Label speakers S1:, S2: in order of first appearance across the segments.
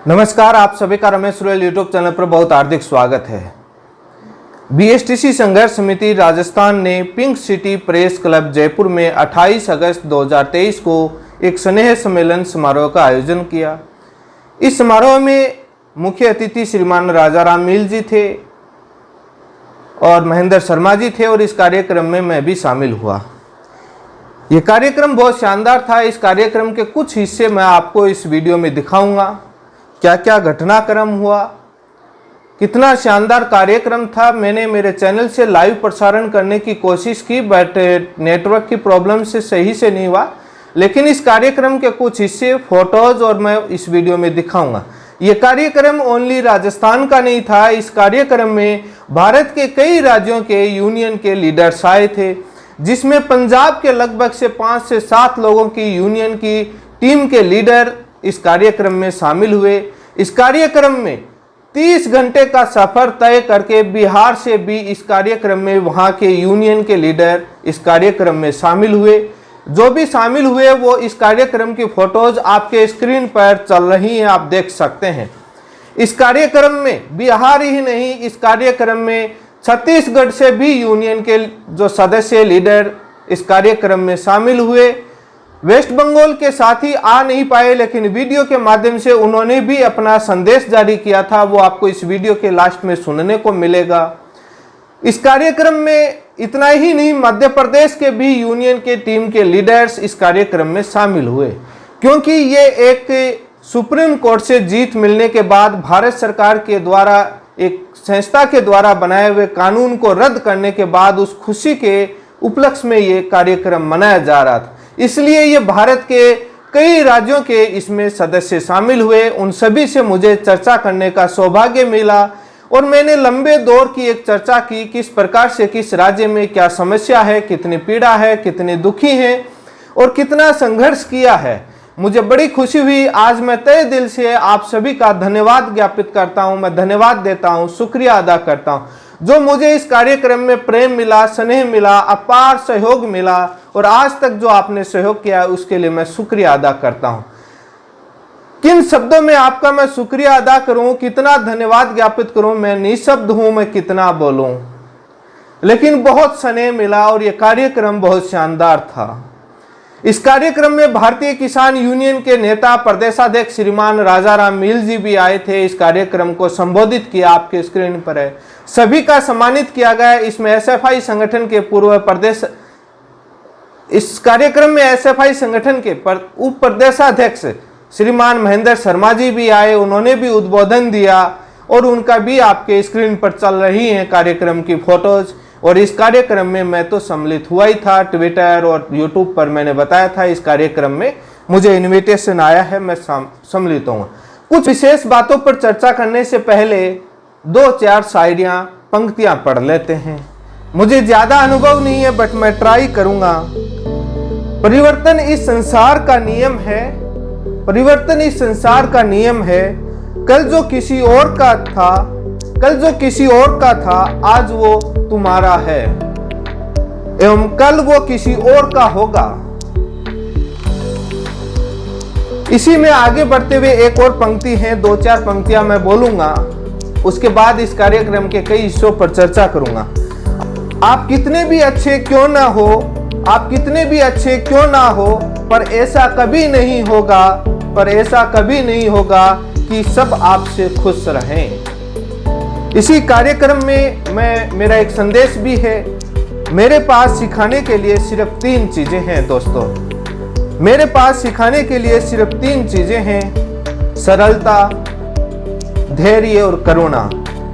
S1: नमस्कार, आप सभी का रमेश रोयल यूट्यूब चैनल पर बहुत हार्दिक स्वागत है। बीएसटीसी संघर्ष समिति राजस्थान ने pink city press club Jaipur में 28 अगस्त 2023 को एक स्नेह सम्मेलन समारोह का आयोजन किया। इस समारोह में मुख्य अतिथि श्रीमान राजाराम मील जी थे और महेंद्र शर्मा जी थे और इस कार्यक्रम में मैं भी शामिल हुआ। ये कार्यक्रम बहुत शानदार था। इस कार्यक्रम के कुछ हिस्से मैं आपको इस वीडियो में दिखाऊंगा। क्या क्या घटनाक्रम हुआ, कितना शानदार कार्यक्रम था। मैंने मेरे चैनल से लाइव प्रसारण करने की कोशिश की बट नेटवर्क की प्रॉब्लम से सही से नहीं हुआ, लेकिन इस कार्यक्रम के कुछ हिस्से फोटोज और मैं इस वीडियो में दिखाऊंगा। ये कार्यक्रम ओनली राजस्थान का नहीं था। इस कार्यक्रम में भारत के कई राज्यों के यूनियन के लीडर्स आए थे, जिसमें पंजाब के लगभग से 5 से 7 लोगों की यूनियन की टीम के लीडर इस कार्यक्रम में शामिल हुए। इस कार्यक्रम में 30 घंटे का सफर तय करके बिहार से भी इस कार्यक्रम में वहां के यूनियन के लीडर इस कार्यक्रम में शामिल हुए। जो भी शामिल हुए वो इस कार्यक्रम की फोटोज आपके स्क्रीन पर चल रही हैं, आप देख सकते हैं। इस कार्यक्रम में बिहार ही नहीं, इस कार्यक्रम में छत्तीसगढ़ से भी यूनियन के जो सदस्य लीडर इस कार्यक्रम में शामिल हुए। वेस्ट बंगाल के साथी आ नहीं पाए, लेकिन वीडियो के माध्यम से उन्होंने भी अपना संदेश जारी किया था। वो आपको इस वीडियो के लास्ट में सुनने को मिलेगा। इस कार्यक्रम में इतना ही नहीं, मध्य प्रदेश के भी यूनियन के टीम के लीडर्स इस कार्यक्रम में शामिल हुए, क्योंकि ये एक सुप्रीम कोर्ट से जीत मिलने के बाद भारत सरकार के द्वारा एक संस्था के द्वारा बनाए हुए कानून को रद्द करने के बाद उस खुशी के उपलक्ष्य में ये कार्यक्रम मनाया जा रहा था। इसलिए ये भारत के कई राज्यों के इसमें सदस्य शामिल हुए। उन सभी से मुझे चर्चा करने का सौभाग्य मिला और मैंने लंबे दौर की एक चर्चा की, किस प्रकार से किस राज्य में क्या समस्या है, कितनी पीड़ा है, कितने दुखी हैं और कितना संघर्ष किया है। मुझे बड़ी खुशी हुई। आज मैं तहे दिल से आप सभी का धन्यवाद ज्ञापित करता हूं। मैं धन्यवाद देता हूं, शुक्रिया अदा करता हूं। जो मुझे इस कार्यक्रम में प्रेम मिला, स्नेह मिला, अपार सहयोग मिला और आज तक जो आपने सहयोग किया है उसके लिए मैं शुक्रिया अदा करता हूं। किन शब्दों में आपका मैं शुक्रिया अदा करूं, कितना धन्यवाद ज्ञापित करूं, मैं निःशब्द हूं, मैं कितना बोलूं। लेकिन बहुत स्नेह मिला और यह कार्यक्रम बहुत शानदार था। इस कार्यक्रम में भारतीय किसान यूनियन के नेता प्रदेशाध्यक्ष श्रीमान राजाराम मील जी भी आए थे। इस कार्यक्रम को संबोधित किया, आपके स्क्रीन पर है। सभी का सम्मानित किया गया। इसमें एसएफआई संगठन के पूर्व प्रदेश, इस कार्यक्रम में एसएफआई संगठन के उप प्रदेशाध्यक्ष श्रीमान महेंद्र शर्मा जी भी आए। उन्होंने भी उद्बोधन दिया और उनका भी आपके स्क्रीन पर चल रही हैं कार्यक्रम की फोटोज। और इस कार्यक्रम में मैं तो सम्मिलित हुआ ही था। ट्विटर और यूट्यूब पर मैंने बताया था इस कार्यक्रम में मुझे इनविटेशन आया है, मैं सम्मिलित हूँ। कुछ विशेष बातों पर चर्चा करने से पहले 2-4 शायरियाँ पंक्तियाँ पढ़ लेते हैं। मुझे ज्यादा अनुभव नहीं है बट मैं ट्राई करूंगा। परिवर्तन इस संसार का नियम है, परिवर्तन इस संसार का नियम है। कल जो किसी और का था, कल जो किसी और का था, आज वो तुम्हारा है एवं कल वो किसी और का होगा। इसी में आगे बढ़ते हुए एक और पंक्ति है, 2-4 पंक्तियां मैं बोलूंगा, उसके बाद इस कार्यक्रम के कई हिस्सों पर चर्चा करूंगा। आप कितने भी अच्छे क्यों ना हो, आप कितने भी अच्छे क्यों ना हो, पर ऐसा कभी नहीं होगा, पर ऐसा कभी नहीं होगा कि सब आपसे खुश रहें। इसी कार्यक्रम में मेरा एक संदेश भी है। मेरे पास सिखाने के लिए सिर्फ 3 चीजें हैं दोस्तों। मेरे पास सिखाने के लिए सिर्फ 3 चीजें हैं, सरलता, धैर्य और करुणा।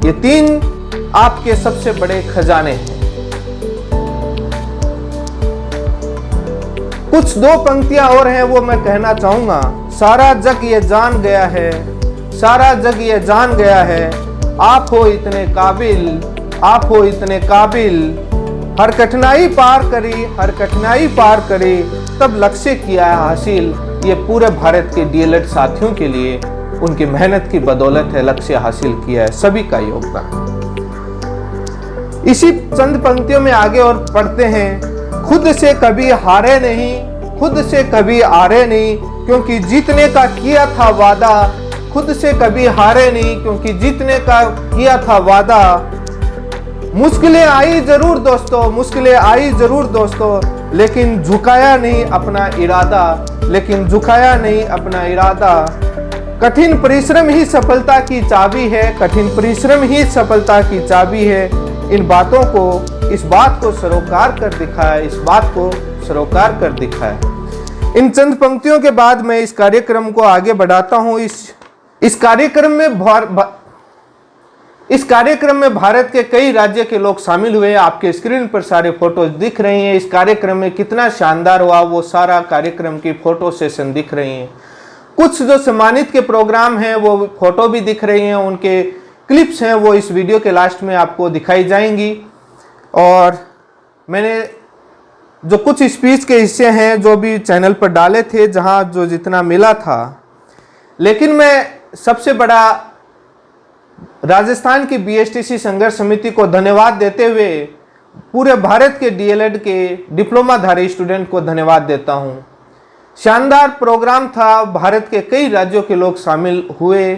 S1: ये 3 आपके सबसे बड़े खजाने हैं। कुछ 2 पंक्तियां और हैं, वो मैं कहना चाहूंगा। सारा जग ये जान गया है, सारा जग ये जान गया है, आप हो इतने काबिल, आप हो इतने काबिल। हर कठिनाई पार करी, हर कठिनाई पार करी, तब लक्ष्य किया है हासिल। ये पूरे भारत के डीएलएड साथियों के लिए उनकी मेहनत की बदौलत है लक्ष्य हासिल किया है, सभी का योगदान। इसी चंद पंक्तियों में आगे और पढ़ते हैं। खुद से कभी हारे नहीं, खुद से कभी हारे नहीं, क्योंकि जीतने का किया था वादा, खुद से कभी हारे नहीं, क्योंकि जीतने का किया था वादा। मुश्किलें आई जरूर दोस्तों, मुश्किलें आई जरूर दोस्तों, लेकिन झुकाया नहीं अपना इरादा, लेकिन झुकाया नहीं अपना इरादा। कठिन परिश्रम ही सफलता की चाबी है, कठिन परिश्रम ही सफलता की चाबी है। इन बातों को, इस बात को सरोकार कर दिखाया, इस बात को सरोकार कर दिखाया। इन चंद पंक्तियों के बाद मैं इस कार्यक्रम को आगे बढ़ाता हूँ। इस कार्यक्रम में भारत के कई राज्य के लोग शामिल हुए। आपके स्क्रीन पर सारे फोटो दिख रही हैं। इस कार्यक्रम में कितना शानदार हुआ वो सारा कार्यक्रम की फोटो सेशन दिख रही हैं। कुछ जो सम्मानित के प्रोग्राम हैं वो फोटो भी दिख रही हैं, उनके क्लिप्स हैं वो इस वीडियो के लास्ट में आपको दिखाई जाएंगी। और मैंने जो कुछ स्पीच के हिस्से हैं जो भी चैनल पर डाले थे, जहां जो जितना मिला था, लेकिन मैं सबसे बड़ा राजस्थान की बीएसटीसी संघर्ष समिति को धन्यवाद देते हुए पूरे भारत के डीएलएड के डिप्लोमाधारी स्टूडेंट को धन्यवाद देता हूं। शानदार प्रोग्राम था, भारत के कई राज्यों के लोग शामिल हुए।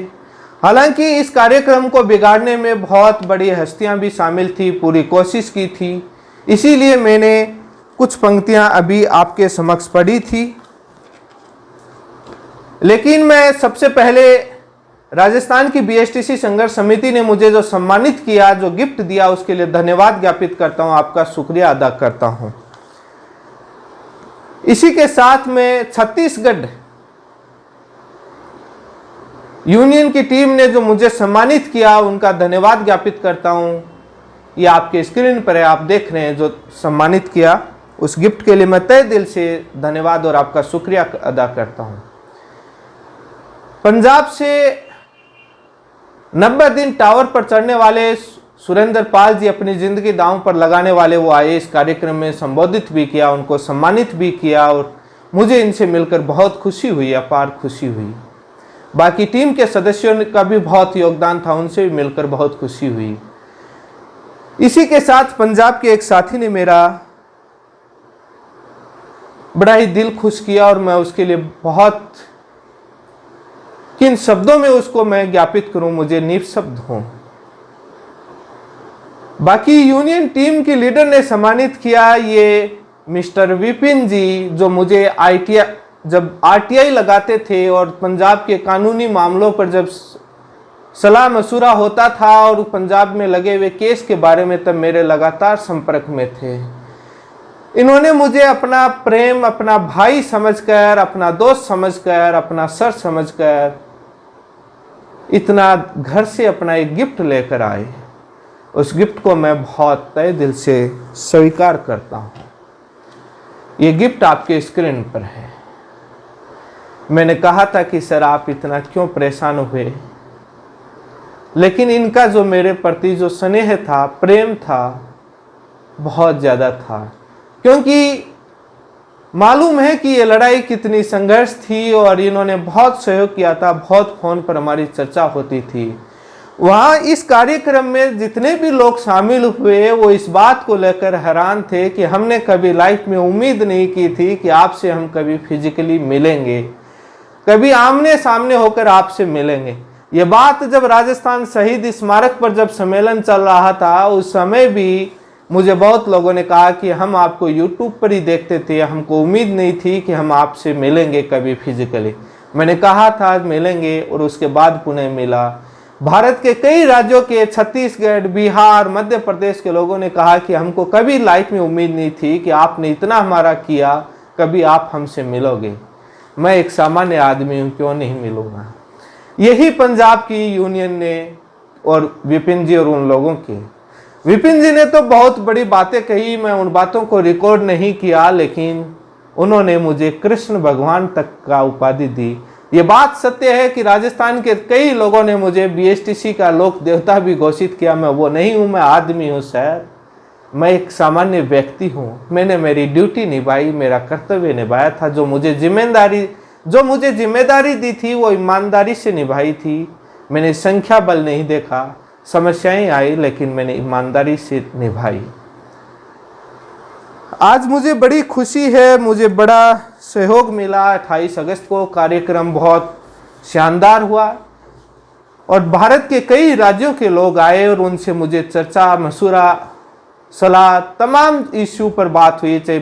S1: हालांकि इस कार्यक्रम को बिगाड़ने में बहुत बड़ी हस्तियां भी शामिल थी, पूरी कोशिश की थी, इसीलिए मैंने कुछ पंक्तियां अभी आपके समक्ष पढ़ी थी। लेकिन मैं सबसे पहले राजस्थान की बीएसटीसी संघर्ष समिति ने मुझे जो सम्मानित किया, जो गिफ्ट दिया, उसके लिए धन्यवाद ज्ञापित करता हूं, आपका शुक्रिया अदा करता हूं। इसी के साथ में छत्तीसगढ़ यूनियन की टीम ने जो मुझे सम्मानित किया, उनका धन्यवाद ज्ञापित करता हूं। ये आपके स्क्रीन पर है, आप देख रहे हैं जो सम्मानित किया, उस गिफ्ट के लिए मैं तहे दिल से धन्यवाद और आपका शुक्रिया अदा करता हूं। पंजाब से 90 दिन टावर पर चढ़ने वाले सुरेंद्र पाल जी, अपनी जिंदगी दांव पर लगाने वाले, वो आए, इस कार्यक्रम में संबोधित भी किया, उनको सम्मानित भी किया और मुझे इनसे मिलकर बहुत खुशी हुई, अपार खुशी हुई। बाकी टीम के सदस्यों का भी बहुत योगदान था, उनसे भी मिलकर बहुत खुशी हुई। इसी के साथ पंजाब के एक साथी ने मेरा बड़ा ही दिल खुश किया और मैं उसके लिए बहुत, किन शब्दों में उसको मैं ज्ञापित करूं, मुझे निःशब्द हूं। बाकी यूनियन टीम की लीडर ने सम्मानित किया ये मिस्टर विपिन जी, जो मुझे जब आरटीआई लगाते थे और पंजाब के कानूनी मामलों पर जब सलाह मशुरा होता था और पंजाब में लगे हुए केस के बारे में, तब मेरे लगातार संपर्क में थे। इन्होंने मुझे अपना प्रेम, अपना भाई समझकर, अपना दोस्त समझकर, अपना सर समझकर इतना घर से अपना एक गिफ्ट लेकर आए। उस गिफ्ट को मैं बहुत तहे दिल से स्वीकार करता हूं। ये गिफ्ट आपके स्क्रीन पर है। मैंने कहा था कि सर आप इतना क्यों परेशान हुए, लेकिन इनका जो मेरे प्रति जो स्नेह था, प्रेम था, बहुत ज़्यादा था। क्योंकि मालूम है कि ये लड़ाई कितनी संघर्ष थी और इन्होंने बहुत सहयोग किया था, बहुत फोन पर हमारी चर्चा होती थी। वहाँ इस कार्यक्रम में जितने भी लोग शामिल हुए वो इस बात को लेकर हैरान थे कि हमने कभी लाइफ में उम्मीद नहीं की थी कि आपसे हम कभी फिजिकली मिलेंगे, कभी आमने सामने होकर आपसे मिलेंगे। ये बात जब राजस्थान शहीद स्मारक पर जब सम्मेलन चल रहा था, उस समय भी मुझे बहुत लोगों ने कहा कि हम आपको यूट्यूब पर ही देखते थे, हमको उम्मीद नहीं थी कि हम आपसे मिलेंगे कभी फिजिकली। मैंने कहा था मिलेंगे और उसके बाद पुणे मिला। भारत के कई राज्यों के, छत्तीसगढ़, बिहार, मध्य प्रदेश के लोगों ने कहा कि हमको कभी लाइफ में उम्मीद नहीं थी कि आपने इतना हमारा किया, कभी आप हमसे मिलोगे। मैं एक सामान्य आदमी हूँ, क्यों नहीं मिलूँगा। यही पंजाब की यूनियन ने और विपिन जी और उन लोगों के, विपिन जी ने तो बहुत बड़ी बातें कही, मैं उन बातों को रिकॉर्ड नहीं किया, लेकिन उन्होंने मुझे कृष्ण भगवान तक का उपाधि दी। ये बात सत्य है कि राजस्थान के कई लोगों ने मुझे बीएसटीसी का लोक देवता भी घोषित किया। मैं वो नहीं हूँ, मैं आदमी हूँ सर, मैं एक सामान्य व्यक्ति हूँ। मैंने मेरी ड्यूटी निभाई, मेरा कर्तव्य निभाया था। जो मुझे जिम्मेदारी दी थी वो ईमानदारी से निभाई थी। मैंने संख्या बल नहीं देखा, समस्याएं आई, लेकिन मैंने ईमानदारी से निभाई। आज मुझे बड़ी खुशी है, मुझे बड़ा सहयोग मिला। 28 अगस्त को कार्यक्रम बहुत शानदार हुआ। और भारत के कई राज्यों के लोग आए और उनसे मुझे चर्चा, मशूरा, सलाह, तमाम इश्यू पर बात हुई। चाहे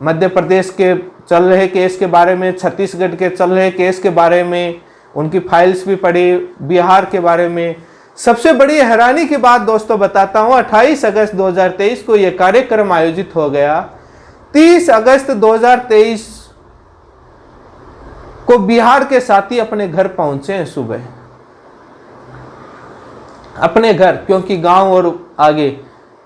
S1: मध्य प्रदेश के चल रहे केस के बारे में, छत्तीसगढ़ के चल रहे केस के बारे में, उनकी फाइल्स भी पढ़ी, बिहार के बारे में। सबसे बड़ी हैरानी की बात दोस्तों बताता हूँ, 28 अगस्त 2023 को यह कार्यक्रम आयोजित हो गया। 30 अगस्त 2023 को बिहार के साथी अपने घर पहुंचे हैं सुबह, अपने घर, क्योंकि गांव और आगे।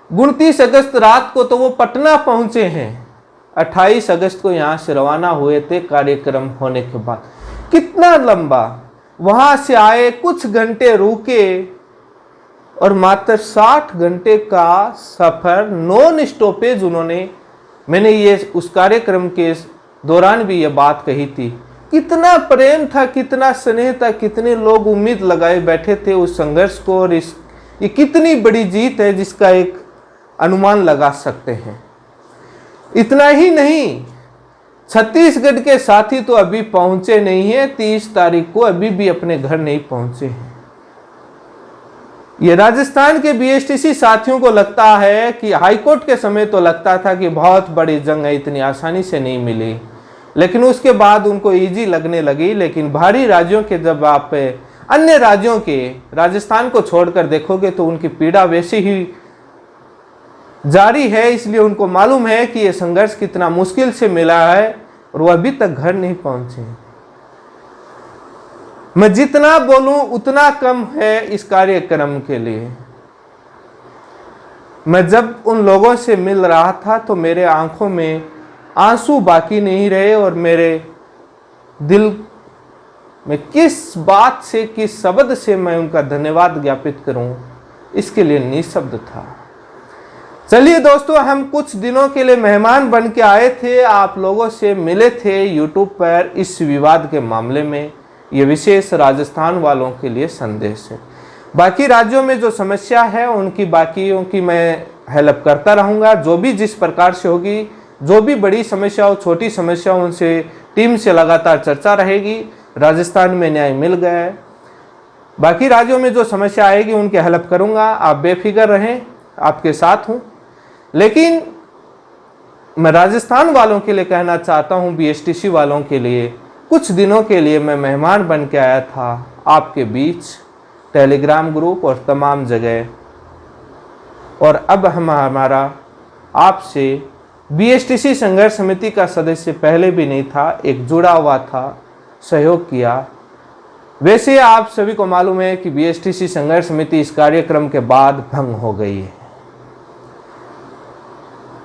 S1: 29 अगस्त रात को तो वो पटना पहुंचे हैं। 28 अगस्त को यहां से रवाना हुए थे कार्यक्रम होने के बाद। कितना लंबा, वहां से आए, कुछ घंटे रुके और मात्र 60 घंटे का सफर नॉन स्टॉपेज उन्होंने, मैंने ये उस कार्यक्रम के दौरान भी ये बात कही थी। कितना प्रेम था, कितना स्नेह था, कितने लोग उम्मीद लगाए बैठे थे उस संघर्ष को। और ये कितनी बड़ी जीत है जिसका एक अनुमान लगा सकते हैं। इतना ही नहीं, छत्तीसगढ़ के साथी तो अभी पहुंचे नहीं है। 30 तारीख को अभी भी अपने घर नहीं पहुंचे हैं। ये राजस्थान के बीएसटीसी साथियों को लगता है कि हाईकोर्ट के समय तो लगता था कि बहुत बड़ी जंग है, इतनी आसानी से नहीं मिली, लेकिन उसके बाद उनको इजी लगने लगी। लेकिन बाहरी राज्यों के जब आप अन्य राज्यों के, राजस्थान को छोड़कर देखोगे तो उनकी पीड़ा वैसी ही जारी है। इसलिए उनको मालूम है कि यह संघर्ष कितना मुश्किल से मिला है और वो अभी तक घर नहीं पहुंचे। मैं जितना बोलूं उतना कम है इस कार्यक्रम के लिए। मैं जब उन लोगों से मिल रहा था तो मेरे आंखों में आंसू बाकी नहीं रहे और मेरे दिल में किस बात से, किस शब्द से मैं उनका धन्यवाद ज्ञापित करूं, इसके लिए निःशब्द था। चलिए दोस्तों, हम कुछ दिनों के लिए मेहमान बन के आए थे, आप लोगों से मिले थे यूट्यूब पर इस विवाद के मामले में। ये विशेष राजस्थान वालों के लिए संदेश है। बाकी राज्यों में जो समस्या है उनकी बाकियों की मैं हेल्प करता रहूँगा। जो भी जिस प्रकार से होगी, जो भी बड़ी समस्या हो, छोटी समस्या हो, उनसे टीम से लगातार चर्चा रहेगी। राजस्थान में न्याय मिल गया है, बाकी राज्यों में जो समस्या आएगी उनकी हेल्प करूँगा। आप बेफिक्र रहें, आपके साथ हूँ। लेकिन मैं राजस्थान वालों के लिए कहना चाहता हूँ, बीएसटीसी वालों के लिए, कुछ दिनों के लिए मैं मेहमान बन के आया था आपके बीच, टेलीग्राम ग्रुप और तमाम जगह। और अब हमारा आपसे बीएसटीसी संघर्ष समिति का सदस्य पहले भी नहीं था, एक जुड़ा हुआ था, सहयोग किया। वैसे आप सभी को मालूम है कि बीएसटीसी संघर्ष समिति इस कार्यक्रम के बाद भंग हो गई है।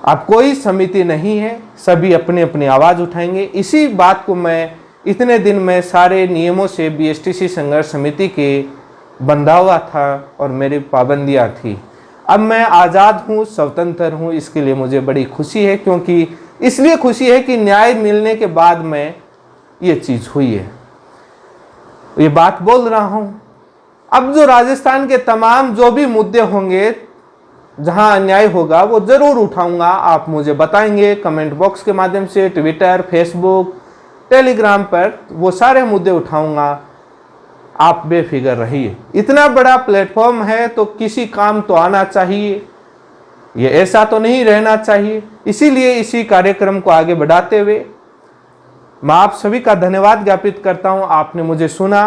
S1: अब कोई समिति नहीं है, सभी अपनी अपनी आवाज़ उठाएंगे। इसी बात को मैं इतने दिन में सारे नियमों से बीएसटीसी संघर्ष समिति के बंधा हुआ था और मेरी पाबंदियां थी। अब मैं आज़ाद हूँ, स्वतंत्र हूँ, इसके लिए मुझे बड़ी खुशी है। क्योंकि इसलिए खुशी है कि न्याय मिलने के बाद में ये चीज़ हुई है, ये बात बोल रहा हूँ। अब जो राजस्थान के तमाम जो भी मुद्दे होंगे, जहां अन्याय होगा, वो जरूर उठाऊंगा। आप मुझे बताएंगे कमेंट बॉक्स के माध्यम से, ट्विटर, फेसबुक, टेलीग्राम पर, वो सारे मुद्दे उठाऊंगा। आप बेफिक्र रहिए। इतना बड़ा प्लेटफॉर्म है तो किसी काम तो आना चाहिए, ये ऐसा तो नहीं रहना चाहिए। इसीलिए इसी कार्यक्रम को आगे बढ़ाते हुए मैं आप सभी का धन्यवाद ज्ञापित करता हूं। आपने मुझे सुना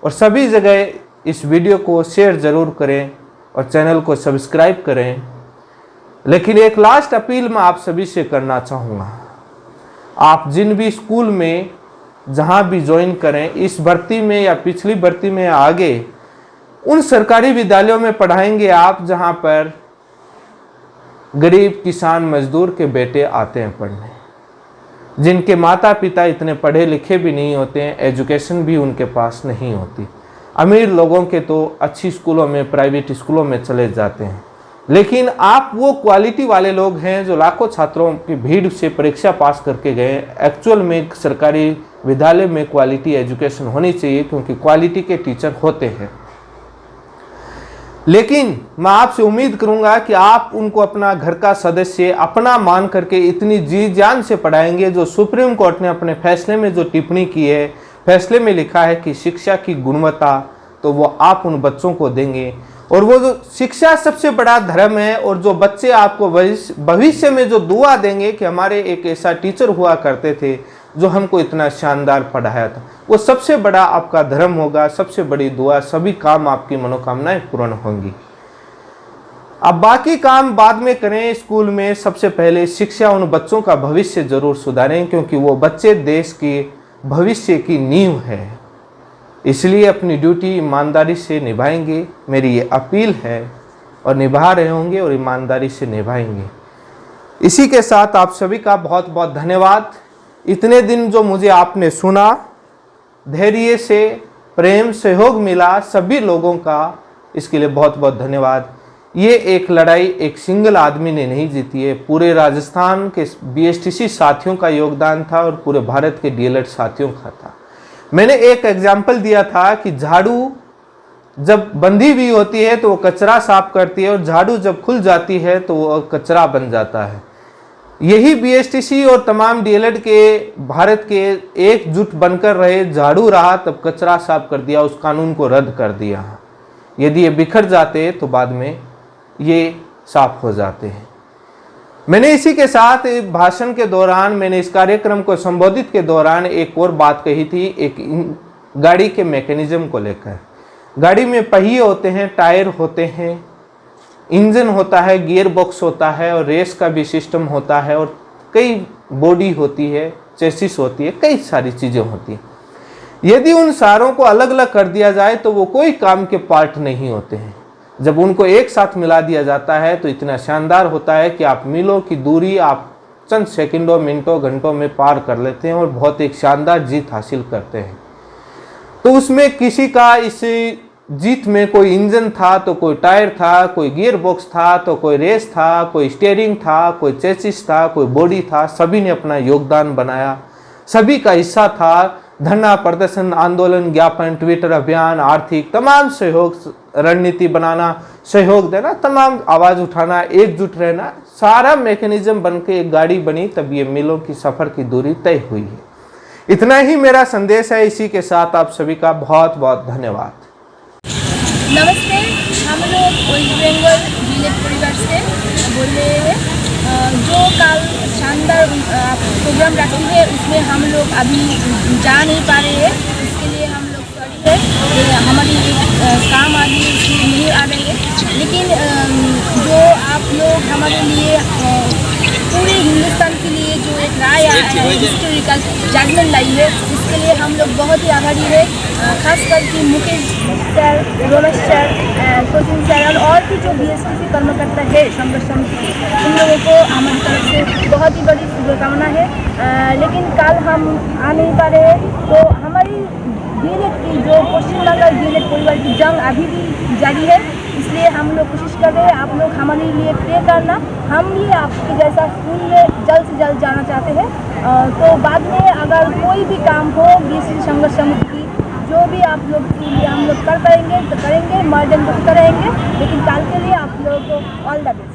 S1: और सभी जगह इस वीडियो को शेयर जरूर करें और चैनल को सब्सक्राइब करें। लेकिन एक लास्ट अपील मैं आप सभी से करना चाहूँगा। आप जिन भी स्कूल में जहाँ भी ज्वाइन करें, इस भर्ती में या पिछली भर्ती में आगे, उन सरकारी विद्यालयों में पढ़ाएंगे आप जहाँ पर गरीब किसान मजदूर के बेटे आते हैं पढ़ने, जिनके माता पिता इतने पढ़े लिखे भी नहीं होते हैं, एजुकेशन भी उनके पास नहीं होती। अमीर लोगों के तो अच्छी स्कूलों में, प्राइवेट स्कूलों में चले जाते हैं। लेकिन आप वो क्वालिटी वाले लोग हैं जो लाखों छात्रों की भीड़ से परीक्षा पास करके गए। एक्चुअल में सरकारी विद्यालय में क्वालिटी एजुकेशन होनी चाहिए, क्योंकि क्वालिटी के टीचर होते हैं। लेकिन मैं आपसे उम्मीद करूंगा कि आप उनको अपना घर का सदस्य अपना मान करके इतनी जी जान से पढ़ाएंगे। जो सुप्रीम कोर्ट ने अपने फैसले में जो टिप्पणी की है, फैसले में लिखा है कि शिक्षा की गुणवत्ता तो वो आप उन बच्चों को देंगे। और वो जो शिक्षा सबसे बड़ा धर्म है, और जो बच्चे आपको भविष्य में जो दुआ देंगे कि हमारे एक ऐसा टीचर हुआ करते थे जो हमको इतना शानदार पढ़ाया था, वो सबसे बड़ा आपका धर्म होगा, सबसे बड़ी दुआ, सभी काम आपकी मनोकामनाएं पूर्ण होंगी। अब बाकी काम बाद में करें। स्कूल में सबसे पहले शिक्षा, उन बच्चों का भविष्य जरूर सुधारें, क्योंकि वो बच्चे देश के भविष्य की नींव है। इसलिए अपनी ड्यूटी ईमानदारी से निभाएंगे, मेरी ये अपील है, और निभा रहे होंगे और ईमानदारी से निभाएंगे। इसी के साथ आप सभी का बहुत बहुत धन्यवाद। इतने दिन जो मुझे आपने सुना, धैर्य से, प्रेम, सहयोग मिला सभी लोगों का, इसके लिए बहुत बहुत धन्यवाद। ये एक लड़ाई एक सिंगल आदमी ने नहीं जीती है, पूरे राजस्थान के बीएसटीसी साथियों का योगदान था और पूरे भारत के डीएलएड साथियों का था। मैंने एक एग्जाम्पल दिया था कि झाड़ू जब बंधी हुई होती है तो वो कचरा साफ करती है, और झाड़ू जब खुल जाती है तो वो कचरा बन जाता है। यही बीएसटीसी और तमाम डीएलएड के भारत के एकजुट बनकर रहे, झाड़ू रहा तब कचरा साफ कर दिया, उस कानून को रद्द कर दिया। यदि ये बिखर जाते तो बाद में ये साफ हो जाते हैं। मैंने इसी के साथ भाषण के दौरान, मैंने इस कार्यक्रम को संबोधित के दौरान एक और बात कही थी, एक गाड़ी के मैकेनिज्म को लेकर। गाड़ी में पहिए होते हैं, टायर होते हैं, इंजन होता है, गियर बॉक्स होता है, और रेस का भी सिस्टम होता है, और कई बॉडी होती है, चेसिस होती है, कई सारी चीज़ें होती हैं। यदि उन सारों को अलग अलग कर दिया जाए तो वो कोई काम के पार्ट नहीं होते हैं। जब उनको एक साथ मिला दिया जाता है तो इतना शानदार होता है कि आप मीलों की दूरी आप चंद सेकंडों, मिनटों, घंटों में पार कर लेते हैं और बहुत एक शानदार जीत हासिल करते हैं। तो उसमें किसी का इस जीत में कोई इंजन था तो कोई टायर था, कोई गियर बॉक्स था तो कोई रेस था, कोई स्टीयरिंग था, कोई चेसिस था, कोई बॉडी था। सभी ने अपना योगदान बनाया, सभी का हिस्सा था। धरना प्रदर्शन, आंदोलन, ज्ञापन, ट्विटर अभियान, आर्थिक तमाम सहयोग, रणनीति बनाना, सहयोग देना, तमाम आवाज उठाना, एकजुट रहना, सारा मैकेनिज्म बनके एक गाड़ी बनी, तब ये मिलों की सफर की दूरी तय हुई है। इतना ही मेरा संदेश है। इसी के साथ आप सभी का बहुत बहुत धन्यवाद।
S2: नमस्ते, हम लोग वेस्ट बंगाल डीएलएड परिवार से बोल रहे हैं। जो कल शानदार प्रोग्राम रखी है उसमें हम लोग अभी जा नहीं पा रहे हैं, इसके लिए हम लोग सॉरी है। हमारी एक काम आ गई इसलिए नहीं आ रही है, लेकिन जो आप लोग हमारे लिए पूरे हिंदुस्तान के लिए जो एक राय आया है, हिस्टोरिकल जजमेंट लाई है, इसके लिए हम लोग बहुत ही आभारी है। खास करके Mukesh sir, Romesh sir, coaching sir और भी जो बीएसटीसी कर्मकर्ता है संघर्ष समिति, इन लोगों को हमारी तरफ से बहुत ही बड़ी शुभकामना है। लेकिन कल हम आ नहीं पा रहे, तो हमारी डीएलएड की जो पश्चिम बंगाल डीएलएड परिवार की जंग अभी भी जारी है, इसलिए हम लोग कोशिश कर रहे हैं। आप लोग हमारे लिए प्रे करना, हम भी आपके जैसा स्कूल में जल्द से जल्द जाना चाहते हैं। तो बाद में अगर कोई भी काम हो बीएसटीसी संघर्ष समिति की, जो भी आप लोग के लिए हम लोग कर पाएंगे तो करेंगे, मर्जन तो करेंगे। लेकिन कल के लिए आप लोगों को ऑल द बेस्ट।